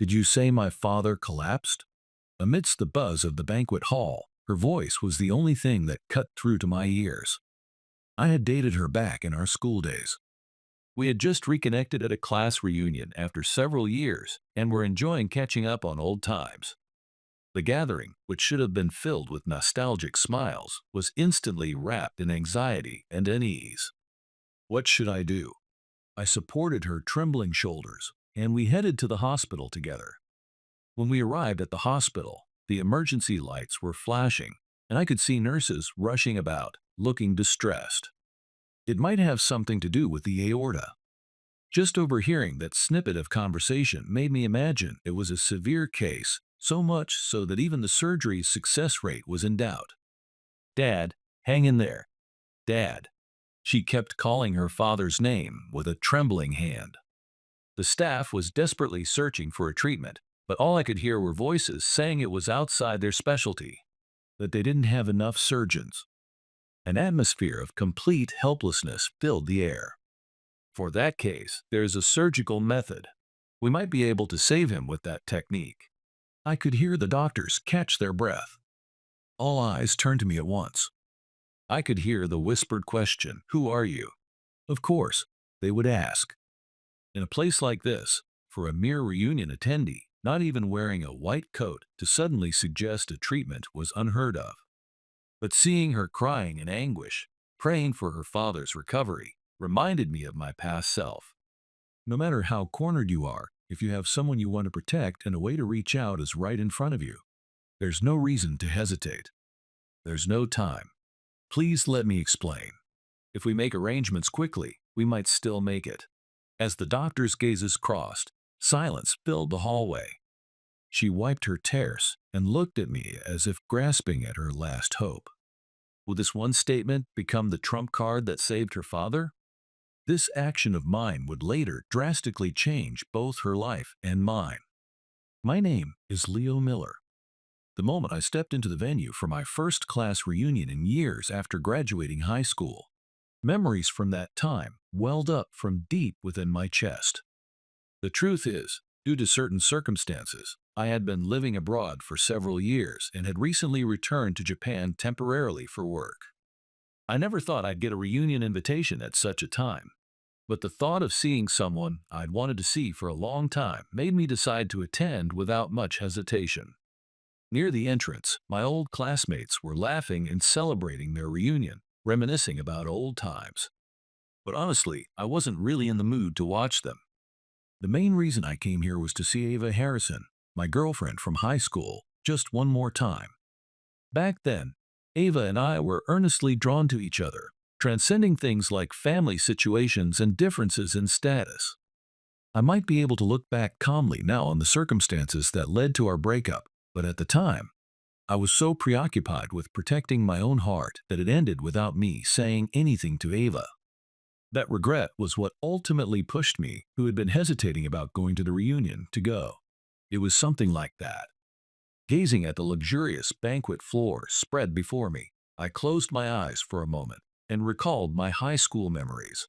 Did you say my father collapsed? Amidst the buzz of the banquet hall, her voice was the only thing that cut through to my ears. I had dated her back in our school days. We had just reconnected at a class reunion after several years and were enjoying catching up on old times. The gathering, which should have been filled with nostalgic smiles, was instantly wrapped in anxiety and unease. What should I do? I supported her trembling shoulders, and we headed to the hospital together. When we arrived at the hospital, the emergency lights were flashing, and I could see nurses rushing about, looking distressed. It might have something to do with the aorta. Just overhearing that snippet of conversation made me imagine it was a severe case, so much so that even the surgery's success rate was in doubt. Dad, hang in there. Dad. She kept calling her father's name with a trembling hand. The staff was desperately searching for a treatment, but all I could hear were voices saying it was outside their specialty, that they didn't have enough surgeons. An atmosphere of complete helplessness filled the air. For that case, there's a surgical method. We might be able to save him with that technique. I could hear the doctors catch their breath. All eyes turned to me at once. I could hear the whispered question, "Who are you?" Of course, they would ask. In a place like this, for a mere reunion attendee, not even wearing a white coat to suddenly suggest a treatment was unheard of. But seeing her crying in anguish, praying for her father's recovery, reminded me of my past self. No matter how cornered you are, if you have someone you want to protect and a way to reach out is right in front of you, there's no reason to hesitate. There's no time. Please let me explain. If we make arrangements quickly, we might still make it. As the doctor's gazes crossed, silence filled the hallway. She wiped her tears and looked at me as if grasping at her last hope. Would this one statement become the trump card that saved her father? This action of mine would later drastically change both her life and mine. My name is Leo Miller. The moment I stepped into the venue for my first class reunion in years after graduating high school, memories from that time welled up from deep within my chest. The truth is, due to certain circumstances, I had been living abroad for several years and had recently returned to Japan temporarily for work. I never thought I'd get a reunion invitation at such a time, but the thought of seeing someone I'd wanted to see for a long time made me decide to attend without much hesitation. Near the entrance, my old classmates were laughing and celebrating their reunion, reminiscing about old times. But honestly, I wasn't really in the mood to watch them. The main reason I came here was to see Ava Harrison, my girlfriend from high school, just one more time. Back then, Ava and I were earnestly drawn to each other, transcending things like family situations and differences in status. I might be able to look back calmly now on the circumstances that led to our breakup, but at the time, I was so preoccupied with protecting my own heart that it ended without me saying anything to Ava. That regret was what ultimately pushed me, who had been hesitating about going to the reunion, to go. It was something like that. Gazing at the luxurious banquet floor spread before me, I closed my eyes for a moment and recalled my high school memories.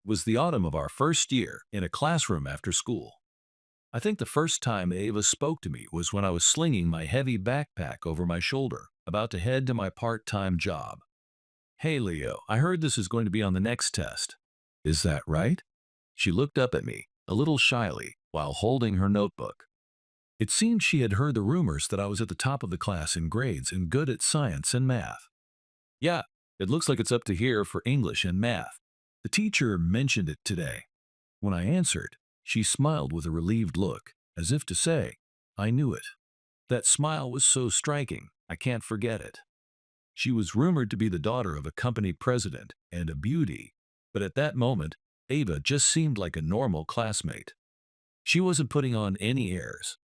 It was the autumn of our first year in a classroom after school. I think the first time Ava spoke to me was when I was slinging my heavy backpack over my shoulder, about to head to my part-time job. "Hey Leo, I heard this is going to be on the next test. Is that right?" She looked up at me, a little shyly, while holding her notebook. It seemed she had heard the rumors that I was at the top of the class in grades and good at science and math. "Yeah, it looks like it's up to here for English and math. The teacher mentioned it today." When I answered, she smiled with a relieved look, as if to say, "I knew it." That smile was so striking, I can't forget it. She was rumored to be the daughter of a company president and a beauty, but at that moment, Ava just seemed like a normal classmate. She wasn't putting on any airs.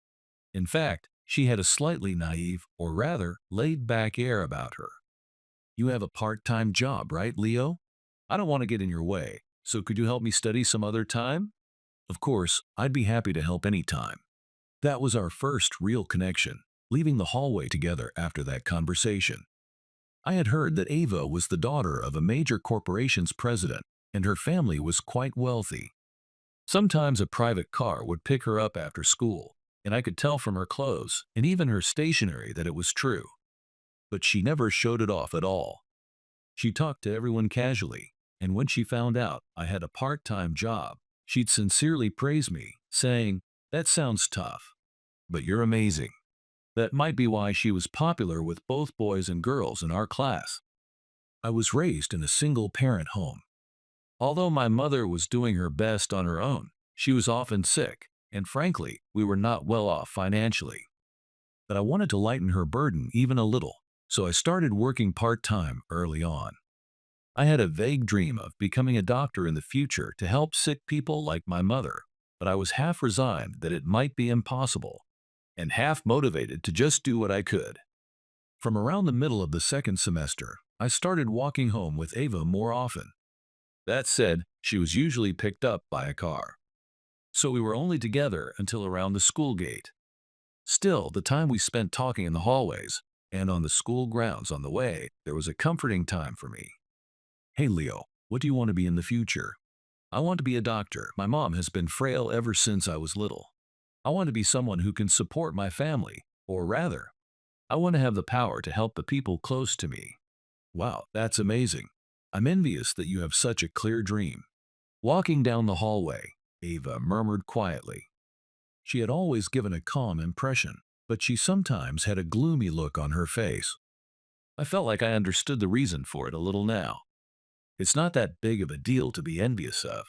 In fact, she had a slightly naive, or rather, laid-back air about her. "You have a part-time job, right, Leo? I don't want to get in your way, so could you help me study some other time?" Of course, I'd be happy to help any time. That was our first real connection, leaving the hallway together after that conversation. I had heard that Ava was the daughter of a major corporation's president, and her family was quite wealthy. Sometimes a private car would pick her up after school, and I could tell from her clothes and even her stationery that it was true. But she never showed it off at all. She talked to everyone casually, and when she found out I had a part-time job, she'd sincerely praise me, saying, "That sounds tough, but you're amazing." That might be why she was popular with both boys and girls in our class. I was raised in a single-parent home. Although my mother was doing her best on her own, she was often sick, and frankly, we were not well off financially. But I wanted to lighten her burden even a little, so I started working part-time early on. I had a vague dream of becoming a doctor in the future to help sick people like my mother, but I was half resigned that it might be impossible, and half motivated to just do what I could. From around the middle of the second semester, I started walking home with Ava more often. That said, she was usually picked up by a car. So we were only together until around the school gate. Still, the time we spent talking in the hallways and on the school grounds on the way, there was a comforting time for me. "Hey Leo, what do you want to be in the future?" "I want to be a doctor. My mom has been frail ever since I was little. I want to be someone who can support my family, or rather, I want to have the power to help the people close to me." "Wow, that's amazing. I'm envious that you have such a clear dream." Walking down the hallway, Ava murmured quietly. She had always given a calm impression, but she sometimes had a gloomy look on her face. I felt like I understood the reason for it a little now. It's not that big of a deal to be envious of.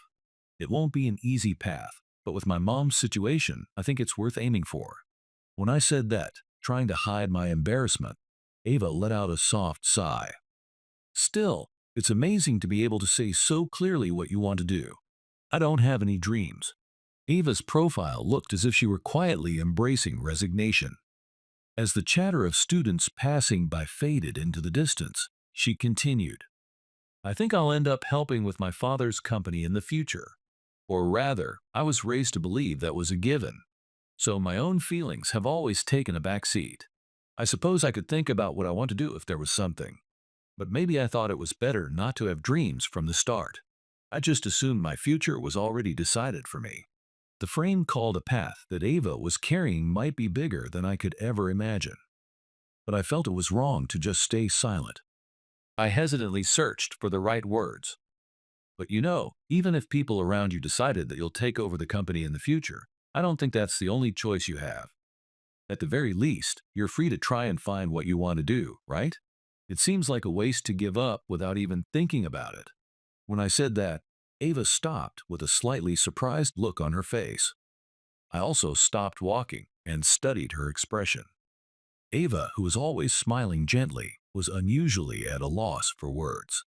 It won't be an easy path, but with my mom's situation, I think it's worth aiming for. When I said that, trying to hide my embarrassment, Ava let out a soft sigh. Still, it's amazing to be able to say so clearly what you want to do. I don't have any dreams. Ava's profile looked as if she were quietly embracing resignation. As the chatter of students passing by faded into the distance, she continued, "I think I'll end up helping with my father's company in the future. Or rather, I was raised to believe that was a given. So my own feelings have always taken a back seat. I suppose I could think about what I want to do if there was something. But maybe I thought it was better not to have dreams from the start. I just assumed my future was already decided for me." The frame called a path that Ava was carrying might be bigger than I could ever imagine. But I felt it was wrong to just stay silent. I hesitantly searched for the right words. "But you know, even if people around you decided that you'll take over the company in the future, I don't think that's the only choice you have. At the very least, you're free to try and find what you want to do, right? It seems like a waste to give up without even thinking about it." When I said that, Ava stopped with a slightly surprised look on her face. I also stopped walking and studied her expression. Ava, who was always smiling gently, was unusually at a loss for words.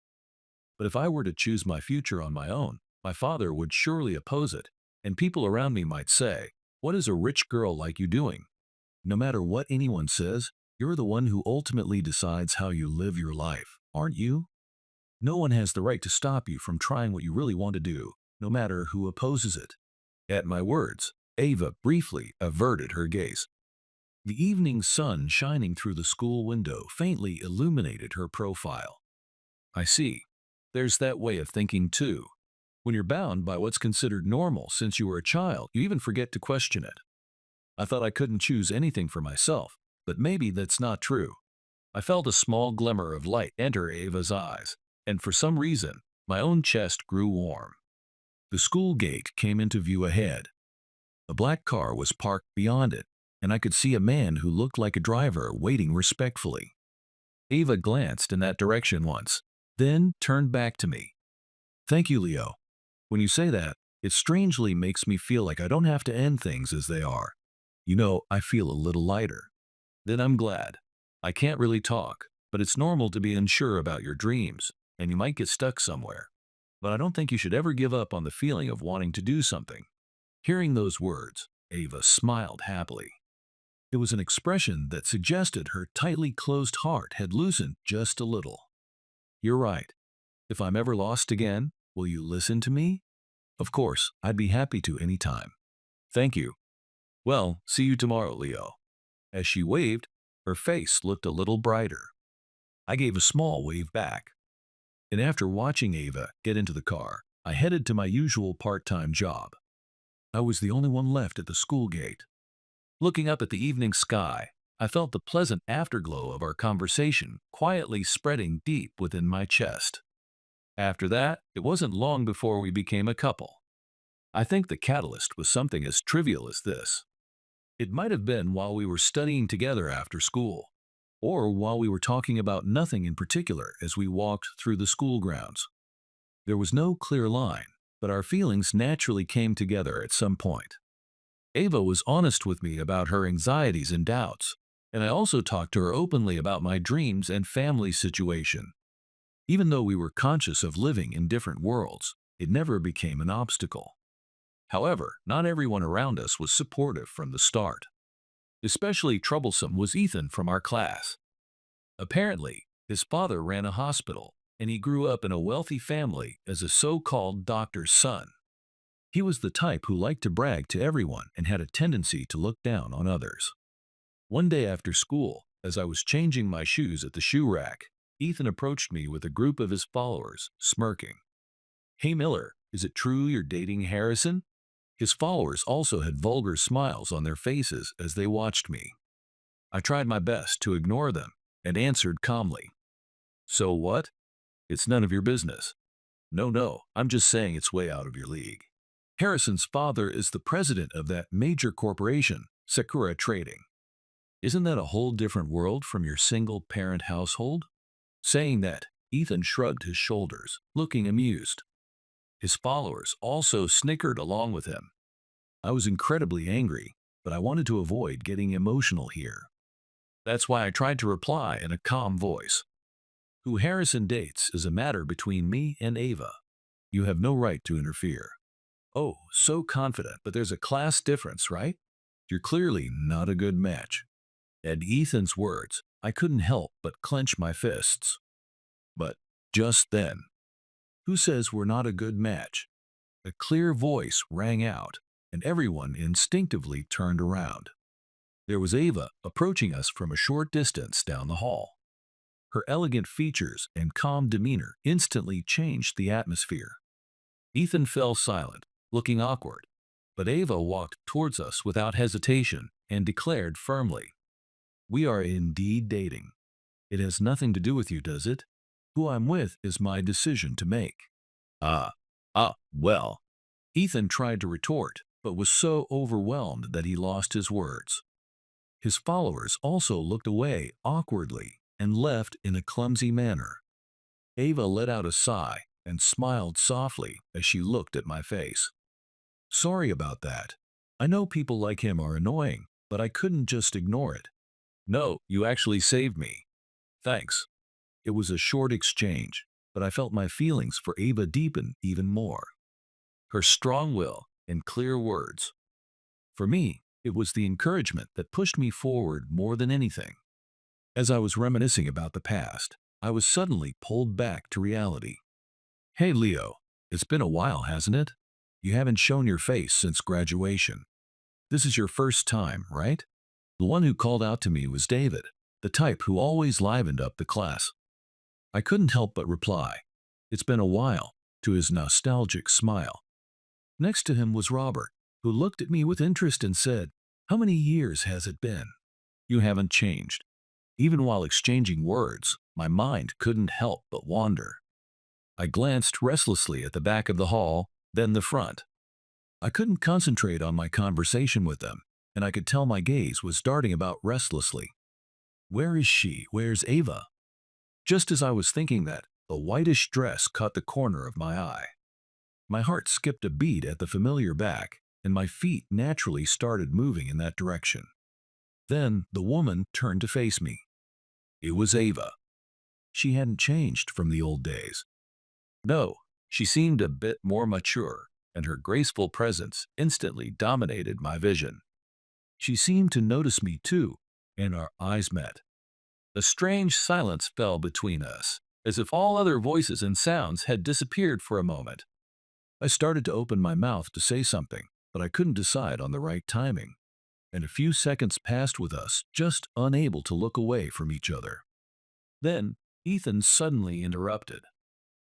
But if I were to choose my future on my own, my father would surely oppose it, and people around me might say, "What is a rich girl like you doing?" No matter what anyone says, you're the one who ultimately decides how you live your life, aren't you? No one has the right to stop you from trying what you really want to do, no matter who opposes it. At my words, Ava briefly averted her gaze. The evening sun shining through the school window faintly illuminated her profile. "I see. There's that way of thinking too. When you're bound by what's considered normal since you were a child, you even forget to question it. I thought I couldn't choose anything for myself, but maybe that's not true." I felt a small glimmer of light enter Ava's eyes, and for some reason, my own chest grew warm. The school gate came into view ahead. A black car was parked beyond it, and I could see a man who looked like a driver waiting respectfully. Ava glanced in that direction once, then turned back to me. "Thank you, Leo. When you say that, it strangely makes me feel like I don't have to end things as they are. You know, I feel a little lighter." "Then I'm glad. I can't really talk, but it's normal to be unsure about your dreams, and you might get stuck somewhere. But I don't think you should ever give up on the feeling of wanting to do something." Hearing those words, Ava smiled happily. It was an expression that suggested her tightly closed heart had loosened just a little. "You're right. If I'm ever lost again, will you listen to me?" "Of course, I'd be happy to any time." "Thank you. Well, see you tomorrow, Leo." As she waved, her face looked a little brighter. I gave a small wave back. And after watching Ava get into the car, I headed to my usual part-time job. I was the only one left at the school gate. Looking up at the evening sky, I felt the pleasant afterglow of our conversation quietly spreading deep within my chest. After that, it wasn't long before we became a couple. I think the catalyst was something as trivial as this. It might have been while we were studying together after school, or while we were talking about nothing in particular as we walked through the school grounds. There was no clear line, but our feelings naturally came together at some point. Ava was honest with me about her anxieties and doubts, and I also talked to her openly about my dreams and family situation. Even though we were conscious of living in different worlds, it never became an obstacle. However, not everyone around us was supportive from the start. Especially troublesome was Ethan from our class. Apparently, his father ran a hospital, and he grew up in a wealthy family as a so-called doctor's son. He was the type who liked to brag to everyone and had a tendency to look down on others. One day after school, as I was changing my shoes at the shoe rack, Ethan approached me with a group of his followers, smirking. "Hey Miller, is it true you're dating Harrison?" His followers also had vulgar smiles on their faces as they watched me. I tried my best to ignore them and answered calmly. "So what? It's none of your business." No, I'm just saying it's way out of your league. Harrison's father is the president of that major corporation, Sakura Trading. Isn't that a whole different world from your single-parent household? Saying that, Ethan shrugged his shoulders, looking amused. His followers also snickered along with him. I was incredibly angry, but I wanted to avoid getting emotional here. That's why I tried to reply in a calm voice. Who Harrison dates is a matter between me and Ava. You have no right to interfere. Oh, so confident, but there's a class difference, right? You're clearly not a good match. At Ethan's words, I couldn't help but clench my fists. But just then, who says we're not a good match? A clear voice rang out, and everyone instinctively turned around. There was Ava approaching us from a short distance down the hall. Her elegant features and calm demeanor instantly changed the atmosphere. Ethan fell silent, looking awkward, but Ava walked towards us without hesitation and declared firmly, "We are indeed dating. It has nothing to do with you, does it? Who I'm with is my decision to make." Ah, well. Ethan tried to retort, but was so overwhelmed that he lost his words. His followers also looked away awkwardly and left in a clumsy manner. Ava let out a sigh and smiled softly as she looked at my face. "Sorry about that. I know people like him are annoying, but I couldn't just ignore it." "No, you actually saved me. Thanks." It was a short exchange, but I felt my feelings for Ava deepen even more. Her strong will and clear words. For me, it was the encouragement that pushed me forward more than anything. As I was reminiscing about the past, I was suddenly pulled back to reality. "Hey Leo, it's been a while, hasn't it? You haven't shown your face since graduation. This is your first time, right?" The one who called out to me was David, the type who always livened up the class. I couldn't help but reply, "It's been a while," to his nostalgic smile. Next to him was Robert, who looked at me with interest and said, "How many years has it been? You haven't changed." Even while exchanging words, my mind couldn't help but wander. I glanced restlessly at the back of the hall, then the front. I couldn't concentrate on my conversation with them, and I could tell my gaze was darting about restlessly. Where is she? Where's Ava? Just as I was thinking that, the whitish dress caught the corner of my eye. My heart skipped a beat at the familiar back, and my feet naturally started moving in that direction. Then the woman turned to face me. It was Ava. She hadn't changed from the old days. No, she seemed a bit more mature, and her graceful presence instantly dominated my vision. She seemed to notice me too, and our eyes met. A strange silence fell between us, as if all other voices and sounds had disappeared for a moment. I started to open my mouth to say something, but I couldn't decide on the right timing, and a few seconds passed with us just unable to look away from each other. Then, Ethan suddenly interrupted.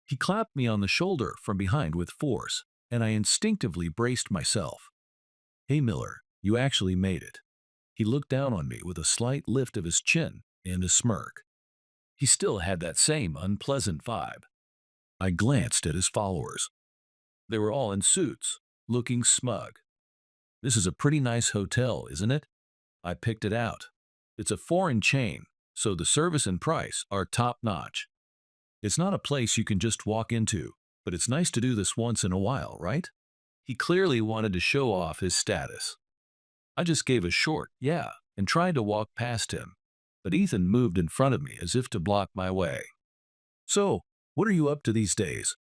He clapped me on the shoulder from behind with force, and I instinctively braced myself. Hey Miller, you actually made it. He looked down on me with a slight lift of his chin and a smirk. He still had that same unpleasant vibe. I glanced at his followers. They were all in suits, looking smug. This is a pretty nice hotel, isn't it? I picked it out. It's a foreign chain, so the service and price are top-notch. It's not a place you can just walk into, but it's nice to do this once in a while, right? He clearly wanted to show off his status. I just gave a short, yeah, and tried to walk past him, but Ethan moved in front of me as if to block my way. So, what are you up to these days?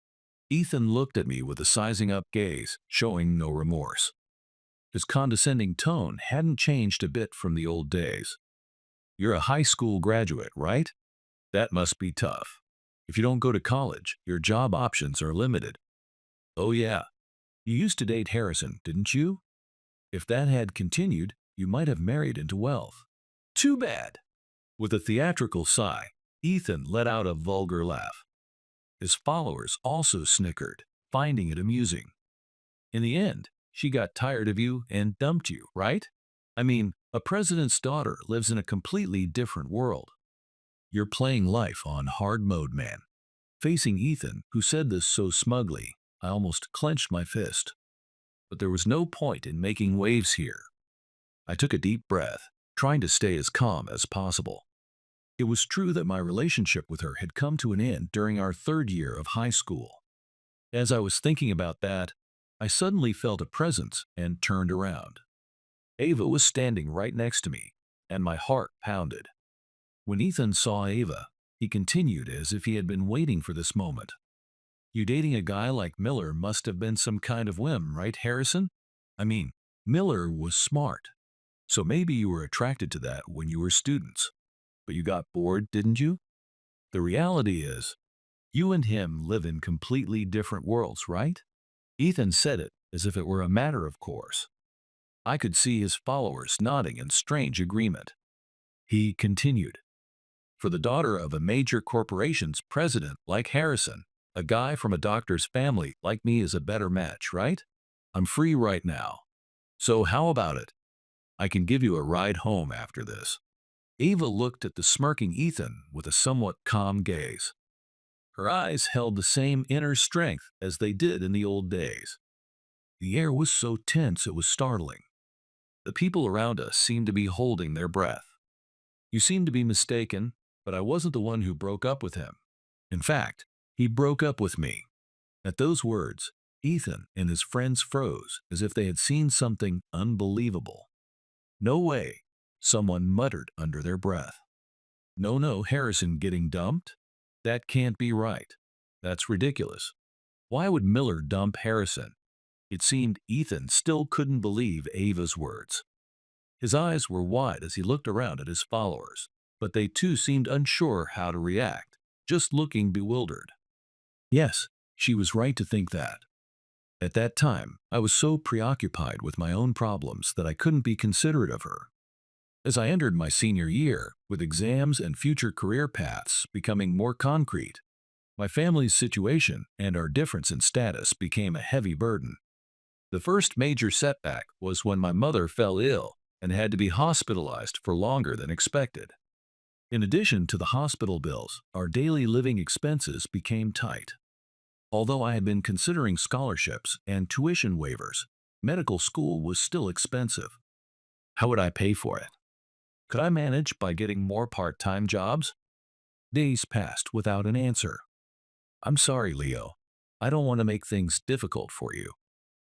Ethan looked at me with a sizing up gaze, showing no remorse. His condescending tone hadn't changed a bit from the old days. You're a high school graduate, right? That must be tough. If you don't go to college, your job options are limited. Oh yeah, you used to date Harrison, didn't you? If that had continued, you might have married into wealth. Too bad. With a theatrical sigh, Ethan let out a vulgar laugh. His followers also snickered, finding it amusing. In the end, she got tired of you and dumped you, right? I mean, a president's daughter lives in a completely different world. You're playing life on hard mode, man. Facing Ethan, who said this so smugly, I almost clenched my fist. But there was no point in making waves here. I took a deep breath, trying to stay as calm as possible. It was true that my relationship with her had come to an end during our third year of high school. As I was thinking about that, I suddenly felt a presence and turned around. Ava was standing right next to me, and my heart pounded. When Ethan saw Ava, he continued as if he had been waiting for this moment. You dating a guy like Miller must have been some kind of whim, right, Harrison? I mean, Miller was smart, so maybe you were attracted to that when you were students. But you got bored, didn't you? The reality is, you and him live in completely different worlds, right? Ethan said it as if it were a matter of course. I could see his followers nodding in strange agreement. He continued, for the daughter of a major corporation's president like Harrison, a guy from a doctor's family like me is a better match, right? I'm free right now. So how about it? I can give you a ride home after this. Ava looked at the smirking Ethan with a somewhat calm gaze. Her eyes held the same inner strength as they did in the old days. The air was so tense it was startling. The people around us seemed to be holding their breath. You seem to be mistaken, but I wasn't the one who broke up with him. In fact, he broke up with me. At those words, Ethan and his friends froze as if they had seen something unbelievable. No way, someone muttered under their breath. No, Harrison getting dumped? That can't be right. That's ridiculous. Why would Miller dump Harrison? It seemed Ethan still couldn't believe Ava's words. His eyes were wide as he looked around at his followers, but they too seemed unsure how to react, just looking bewildered. Yes, she was right to think that. At that time, I was so preoccupied with my own problems that I couldn't be considerate of her. As I entered my senior year, with exams and future career paths becoming more concrete, my family's situation and our difference in status became a heavy burden. The first major setback was when my mother fell ill and had to be hospitalized for longer than expected. In addition to the hospital bills, our daily living expenses became tight. Although I had been considering scholarships and tuition waivers, medical school was still expensive. How would I pay for it? Could I manage by getting more part-time jobs? Days passed without an answer. I'm sorry, Leo. I don't want to make things difficult for you.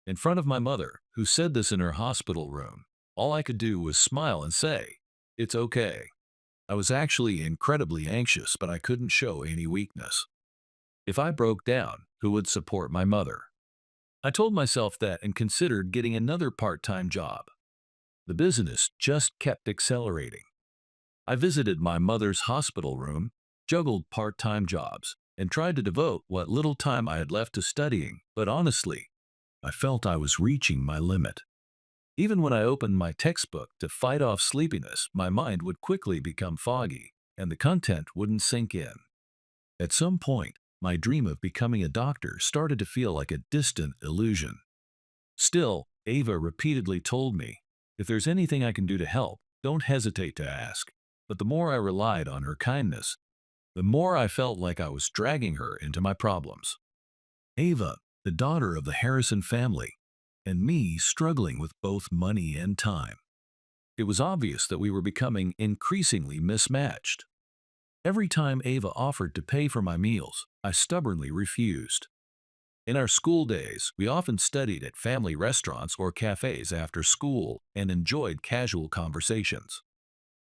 In front of my mother, who said this in her hospital room, all I could do was smile and say, it's okay. I was actually incredibly anxious, but I couldn't show any weakness. If I broke down, who would support my mother? I told myself that and considered getting another part-time job. The business just kept accelerating. I visited my mother's hospital room, juggled part-time jobs, and tried to devote what little time I had left to studying, but honestly, I felt I was reaching my limit. Even when I opened my textbook to fight off sleepiness, my mind would quickly become foggy, and the content wouldn't sink in. At some point, my dream of becoming a doctor started to feel like a distant illusion. Still, Ava repeatedly told me, if there's anything I can do to help, Don't hesitate to ask. But the more I relied on her kindness, the more I felt like I was dragging her into my problems. Ava, the daughter of the Harrison family, and me struggling with both money and time. It was obvious that we were becoming increasingly mismatched. Every time Ava offered to pay for my meals, I stubbornly refused. In our school days, we often studied at family restaurants or cafes after school and enjoyed casual conversations.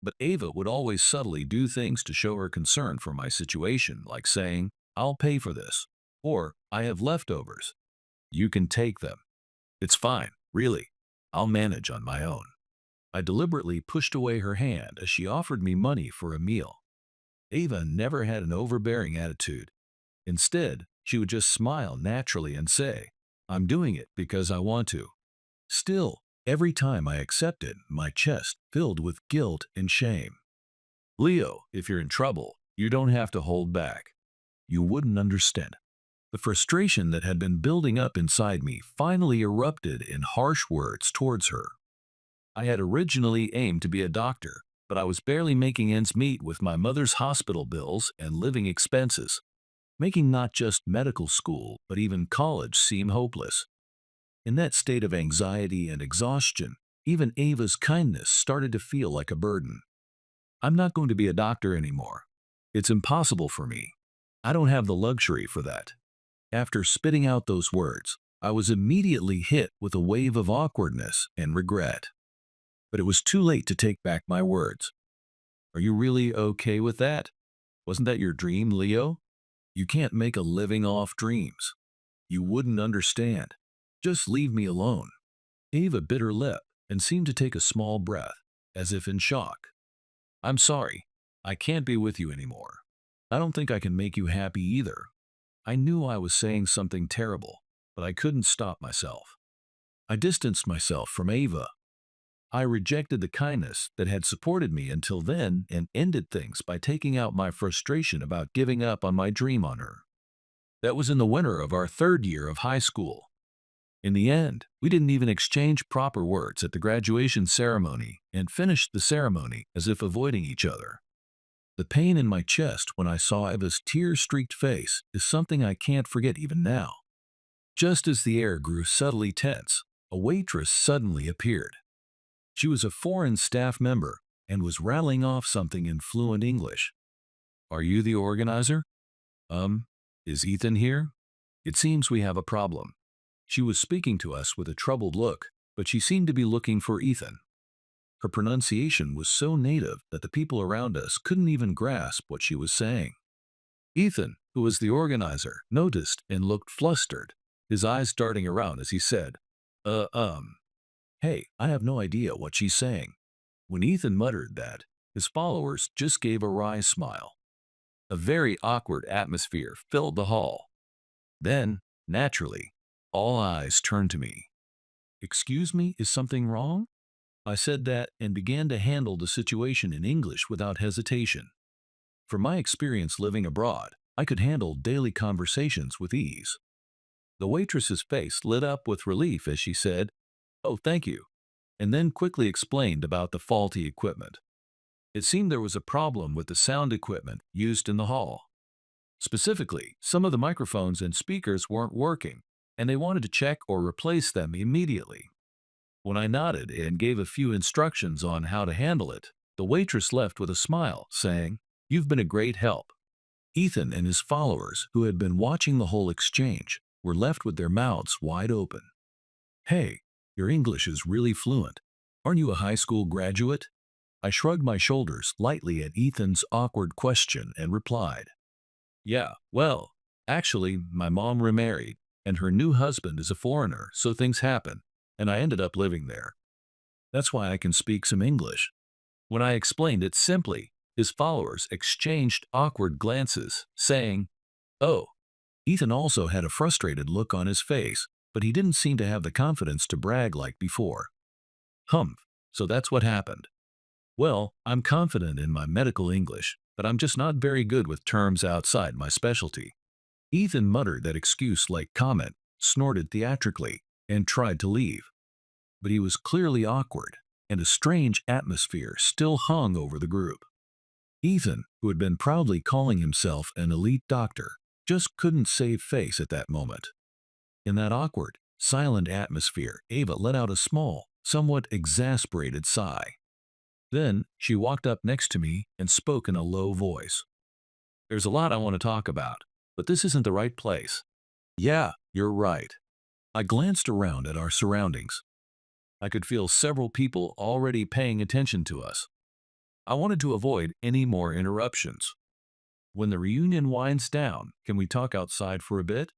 But Ava would always subtly do things to show her concern for my situation, like saying, "I'll pay for this," or "I have leftovers. You can take them. It's fine, really. I'll manage on my own." I deliberately pushed away her hand as she offered me money for a meal. Ava never had an overbearing attitude. Instead, she would just smile naturally and say, "I'm doing it because I want to." Still, every time I accepted, my chest filled with guilt and shame. Leo, if you're in trouble, you don't have to hold back. You wouldn't understand. The frustration that had been building up inside me finally erupted in harsh words towards her. I had originally aimed to be a doctor, but I was barely making ends meet with my mother's hospital bills and living expenses, making not just medical school, but even college seem hopeless. In that state of anxiety and exhaustion, even Ava's kindness started to feel like a burden. "I'm not going to be a doctor anymore. It's impossible for me. I don't have the luxury for that." After spitting out those words, I was immediately hit with a wave of awkwardness and regret. But it was too late to take back my words. "Are you really okay with that? Wasn't that your dream, Leo? You can't make a living off dreams. You wouldn't understand. Just leave me alone." Ava bit her lip and seemed to take a small breath, as if in shock. "I'm sorry. I can't be with you anymore. I don't think I can make you happy either." I knew I was saying something terrible, but I couldn't stop myself. I distanced myself from Ava. I rejected the kindness that had supported me until then and ended things by taking out my frustration about giving up on my dream on her. That was in the winter of our third year of high school. In the end, we didn't even exchange proper words at the graduation ceremony and finished the ceremony as if avoiding each other. The pain in my chest when I saw Eva's tear-streaked face is something I can't forget even now. Just as the air grew subtly tense, a waitress suddenly appeared. She was a foreign staff member and was rattling off something in fluent English. "Are you the organizer? Is Ethan here? It seems we have a problem." She was speaking to us with a troubled look, but she seemed to be looking for Ethan. Her pronunciation was so native that the people around us couldn't even grasp what she was saying. Ethan, who was the organizer, noticed and looked flustered, his eyes darting around as he said, "Hey, I have no idea what she's saying." When Ethan muttered that, his followers just gave a wry smile. A very awkward atmosphere filled the hall. Then, naturally, all eyes turned to me. "Excuse me, is something wrong?" I said that and began to handle the situation in English without hesitation. From my experience living abroad, I could handle daily conversations with ease. The waitress's face lit up with relief as she said, "Oh, thank you," and then quickly explained about the faulty equipment. It seemed there was a problem with the sound equipment used in the hall. Specifically, some of the microphones and speakers weren't working, and they wanted to check or replace them immediately. When I nodded and gave a few instructions on how to handle it, the waitress left with a smile, saying, "You've been a great help." Ethan and his followers, who had been watching the whole exchange, were left with their mouths wide open. "Hey, your English is really fluent. Aren't you a high school graduate?" I shrugged my shoulders lightly at Ethan's awkward question and replied, "Yeah, well, actually, my mom remarried, and her new husband is a foreigner, so things happen, and I ended up living there. That's why I can speak some English." When I explained it simply, his followers exchanged awkward glances, saying, "Oh." Ethan also had a frustrated look on his face, but he didn't seem to have the confidence to brag like before. "Humph, so that's what happened. Well, I'm confident in my medical English, but I'm just not very good with terms outside my specialty." Ethan muttered that excuse-like comment, snorted theatrically, and tried to leave. But he was clearly awkward, and a strange atmosphere still hung over the group. Ethan, who had been proudly calling himself an elite doctor, just couldn't save face at that moment. In that awkward, silent atmosphere, Ava let out a small, somewhat exasperated sigh. Then she walked up next to me and spoke in a low voice. "There's a lot I want to talk about, but this isn't the right place." "Yeah, you're right." I glanced around at our surroundings. I could feel several people already paying attention to us. I wanted to avoid any more interruptions. "When the reunion winds down, can we talk outside for a bit?"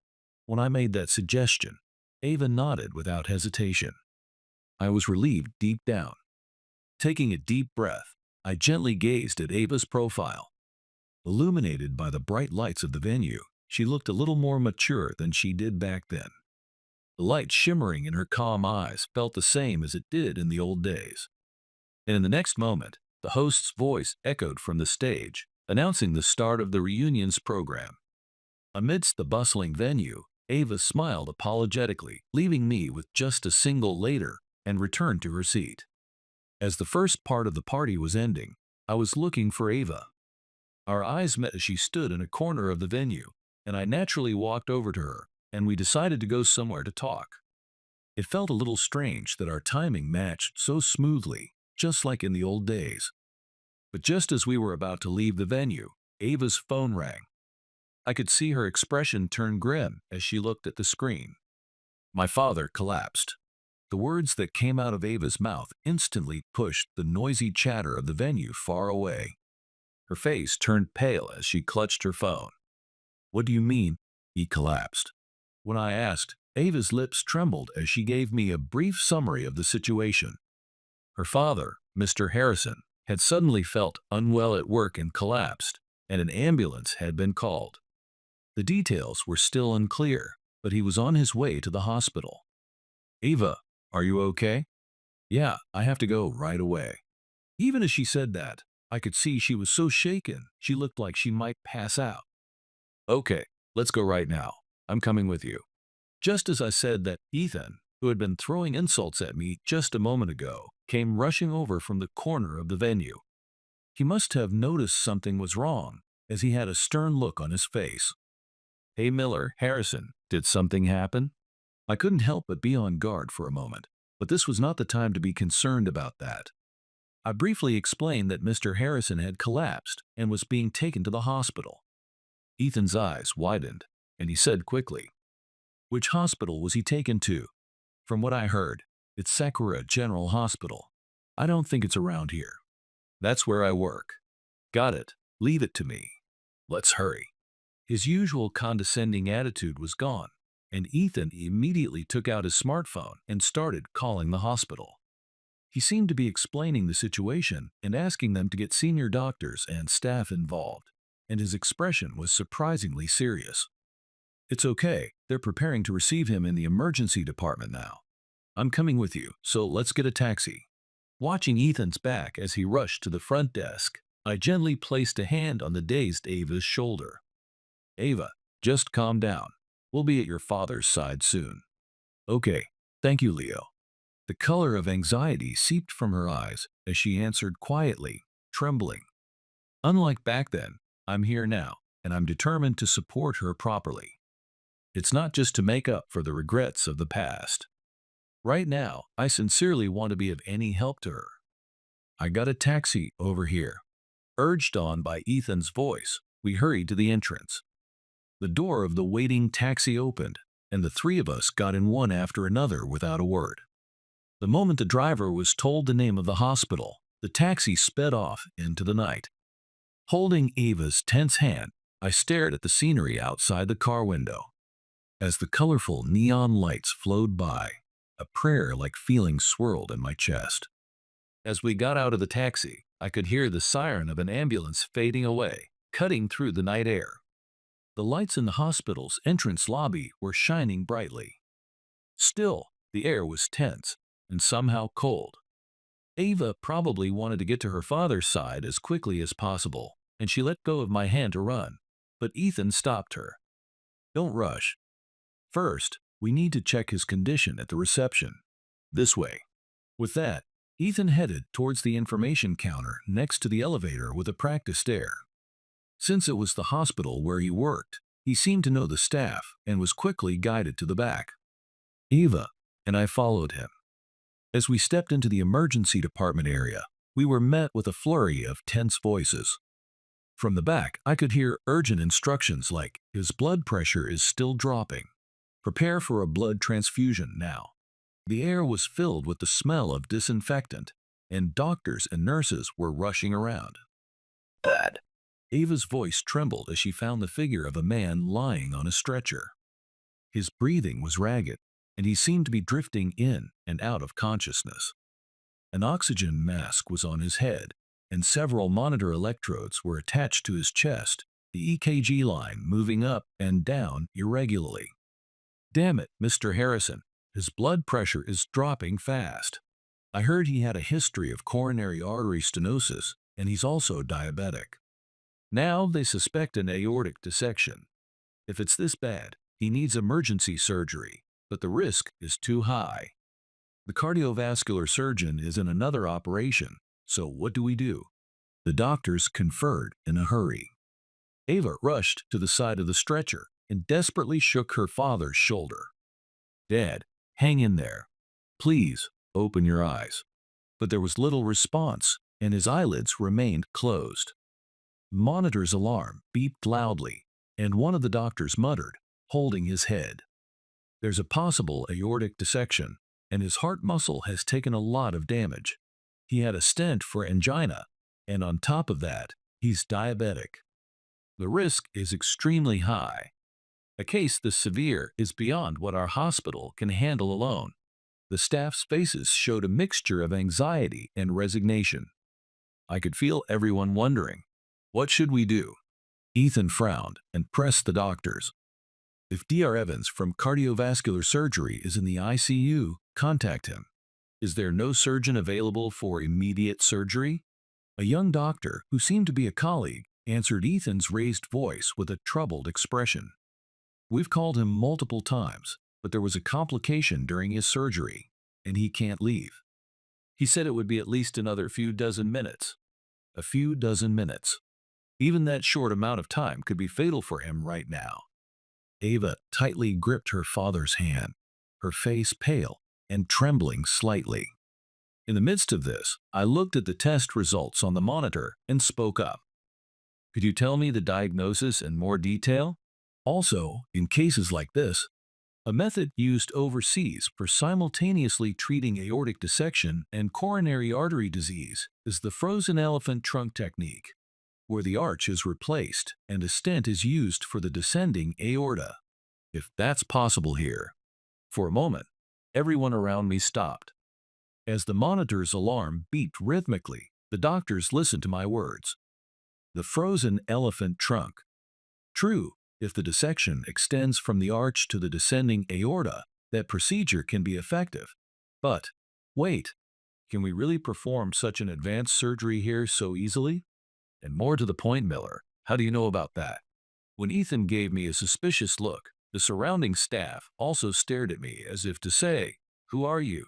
When I made that suggestion, Ava nodded without hesitation. I was relieved deep down. Taking a deep breath, I gently gazed at Ava's profile. Illuminated by the bright lights of the venue, she looked a little more mature than she did back then. The light shimmering in her calm eyes felt the same as it did in the old days. And in the next moment, the host's voice echoed from the stage, announcing the start of the reunion's program. Amidst the bustling venue, Ava smiled apologetically, leaving me with just a single later, and returned to her seat. As the first part of the party was ending, I was looking for Ava. Our eyes met as she stood in a corner of the venue, and I naturally walked over to her, and we decided to go somewhere to talk. It felt a little strange that our timing matched so smoothly, just like in the old days. But just as we were about to leave the venue, Ava's phone rang. I could see her expression turn grim as she looked at the screen. My father collapsed. The words that came out of Ava's mouth instantly pushed the noisy chatter of the venue far away. Her face turned pale as she clutched her phone. "What do you mean, he collapsed?" When I asked, Ava's lips trembled as she gave me a brief summary of the situation. Her father, Mr. Harrison, had suddenly felt unwell at work and collapsed, and an ambulance had been called. The details were still unclear, but he was on his way to the hospital. "Ava, are you okay?" "Yeah, I have to go right away." Even as she said that, I could see she was so shaken she looked like she might pass out. "Okay, let's go right now. I'm coming with you." Just as I said that, Ethan, who had been throwing insults at me just a moment ago, came rushing over from the corner of the venue. He must have noticed something was wrong, as he had a stern look on his face. "Hey Miller, Harrison, did something happen?" I couldn't help but be on guard for a moment, but this was not the time to be concerned about that. I briefly explained that Mr. Harrison had collapsed and was being taken to the hospital. Ethan's eyes widened, and he said quickly, "Which hospital was he taken to?" "From what I heard, it's Sakura General Hospital. I don't think it's around here." "That's where I work." "Got it. Leave it to me. Let's hurry." His usual condescending attitude was gone, and Ethan immediately took out his smartphone and started calling the hospital. He seemed to be explaining the situation and asking them to get senior doctors and staff involved, and his expression was surprisingly serious. "It's okay, they're preparing to receive him in the emergency department now. I'm coming with you, so let's get a taxi." Watching Ethan's back as he rushed to the front desk, I gently placed a hand on the dazed Ava's shoulder. "Ava, just calm down. We'll be at your father's side soon." "Okay, thank you, Leo." The color of anxiety seeped from her eyes as she answered quietly, trembling. "Unlike back then, I'm here now, and I'm determined to support her properly. It's not just to make up for the regrets of the past. Right now, I sincerely want to be of any help to her." "I got a taxi over here." Urged on by Ethan's voice, we hurried to the entrance. The door of the waiting taxi opened, and the three of us got in one after another without a word. The moment the driver was told the name of the hospital, the taxi sped off into the night. Holding Ava's tense hand, I stared at the scenery outside the car window. As the colorful neon lights flowed by, a prayer-like feeling swirled in my chest. As we got out of the taxi, I could hear the siren of an ambulance fading away, cutting through the night air. The lights in the hospital's entrance lobby were shining brightly. Still, the air was tense and somehow cold. Ava probably wanted to get to her father's side as quickly as possible, and she let go of my hand to run, but Ethan stopped her. "Don't rush. First, we need to check his condition at the reception. This way." With that, Ethan headed towards the information counter next to the elevator with a practiced air. Since it was the hospital where he worked, he seemed to know the staff and was quickly guided to the back. Eva and I followed him. As we stepped into the emergency department area, we were met with a flurry of tense voices. From the back, I could hear urgent instructions like, "His blood pressure is still dropping. Prepare for a blood transfusion now." The air was filled with the smell of disinfectant, and doctors and nurses were rushing around. "Dad." Ava's voice trembled as she found the figure of a man lying on a stretcher. His breathing was ragged, and he seemed to be drifting in and out of consciousness. An oxygen mask was on his head, and several monitor electrodes were attached to his chest, the EKG line moving up and down irregularly. "Damn it, Mr. Harrison, his blood pressure is dropping fast. I heard he had a history of coronary artery stenosis, and he's also diabetic. Now they suspect an aortic dissection. If it's this bad, he needs emergency surgery, but the risk is too high. The cardiovascular surgeon is in another operation, so what do we do?" The doctors conferred in a hurry. Ava rushed to the side of the stretcher and desperately shook her father's shoulder. "Dad, hang in there. Please, open your eyes." But there was little response, and his eyelids remained closed. The monitor's alarm beeped loudly, and one of the doctors muttered, holding his head, "There's a possible aortic dissection, and his heart muscle has taken a lot of damage. He had a stent for angina, and on top of that, he's diabetic. The risk is extremely high. A case this severe is beyond what our hospital can handle alone." The staff's faces showed a mixture of anxiety and resignation. I could feel everyone wondering, what should we do? Ethan frowned and pressed the doctors. "If Dr. Evans from cardiovascular surgery is in the ICU, contact him. Is there no surgeon available for immediate surgery?" A young doctor, who seemed to be a colleague, answered Ethan's raised voice with a troubled expression. "We've called him multiple times, but there was a complication during his surgery, and he can't leave. He said it would be at least another few dozen minutes." A few dozen minutes. Even that short amount of time could be fatal for him right now. Ava tightly gripped her father's hand, her face pale and trembling slightly. In the midst of this, I looked at the test results on the monitor and spoke up. "Could you tell me the diagnosis in more detail? Also, in cases like this, a method used overseas for simultaneously treating aortic dissection and coronary artery disease is the frozen elephant trunk technique, where the arch is replaced and a stent is used for the descending aorta. If that's possible here." For a moment, everyone around me stopped. As the monitor's alarm beeped rhythmically, the doctors listened to my words. The frozen elephant trunk. True, if the dissection extends from the arch to the descending aorta, that procedure can be effective. But, wait, can we really perform such an advanced surgery here so easily? And more to the point, Miller, how do you know about that? When Ethan gave me a suspicious look, the surrounding staff also stared at me as if to say, "Who are you?"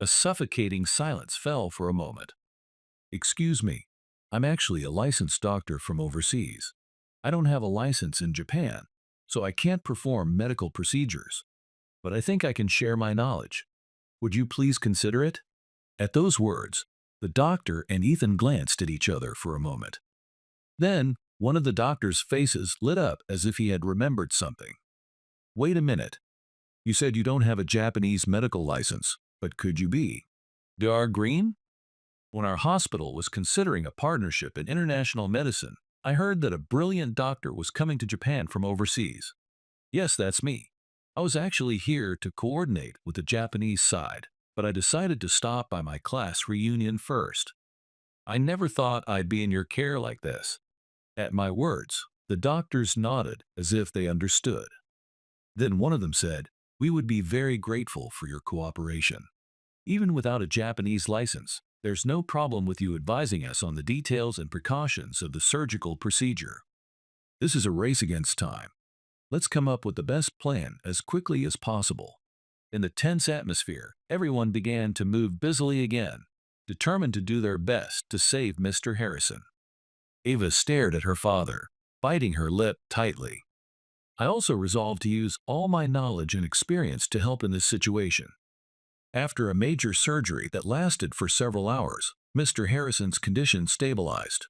A suffocating silence fell for a moment. "Excuse me, I'm actually a licensed doctor from overseas. I don't have a license in Japan, so I can't perform medical procedures. But I think I can share my knowledge. Would you please consider it?" At those words, the doctor and Ethan glanced at each other for a moment. Then, one of the doctor's faces lit up as if he had remembered something. "Wait a minute. You said you don't have a Japanese medical license, but could you be Dr. Green?" When our hospital was considering a partnership in international medicine, I heard that a brilliant doctor was coming to Japan from overseas. Yes, that's me. I was actually here to coordinate with the Japanese side, but I decided to stop by my class reunion first. I never thought I'd be in your care like this. At my words, the doctors nodded as if they understood. Then one of them said, "We would be very grateful for your cooperation. Even without a Japanese license, there's no problem with you advising us on the details and precautions of the surgical procedure. This is a race against time. Let's come up with the best plan as quickly as possible." In the tense atmosphere, everyone began to move busily again. determined to do their best to save Mr. Harrison. Ava stared at her father, biting her lip tightly. I also resolved to use all my knowledge and experience to help in this situation. After a major surgery that lasted for several hours, Mr. Harrison's condition stabilized.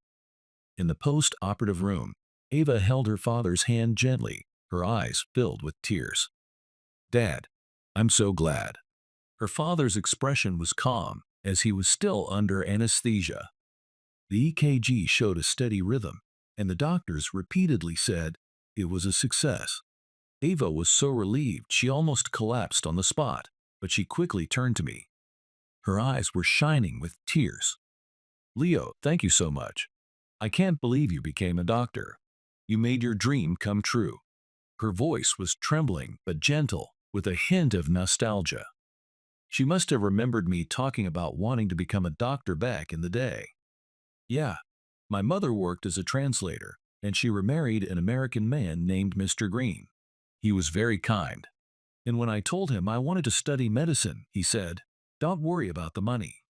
In the post-operative room, Ava held her father's hand gently, her eyes filled with tears. "Dad, I'm so glad." Her father's expression was calm, as he was still under anesthesia. The EKG showed a steady rhythm, and the doctors repeatedly said it was a success. Ava was so relieved she almost collapsed on the spot, but she quickly turned to me. Her eyes were shining with tears. "Leo, thank you so much. I can't believe you became a doctor. You made your dream come true." Her voice was trembling but gentle, with a hint of nostalgia. She must have remembered me talking about wanting to become a doctor back in the day. "Yeah, my mother worked as a translator, and she remarried an American man named Mr. Green. He was very kind. And when I told him I wanted to study medicine, he said, 'Don't worry about the money.'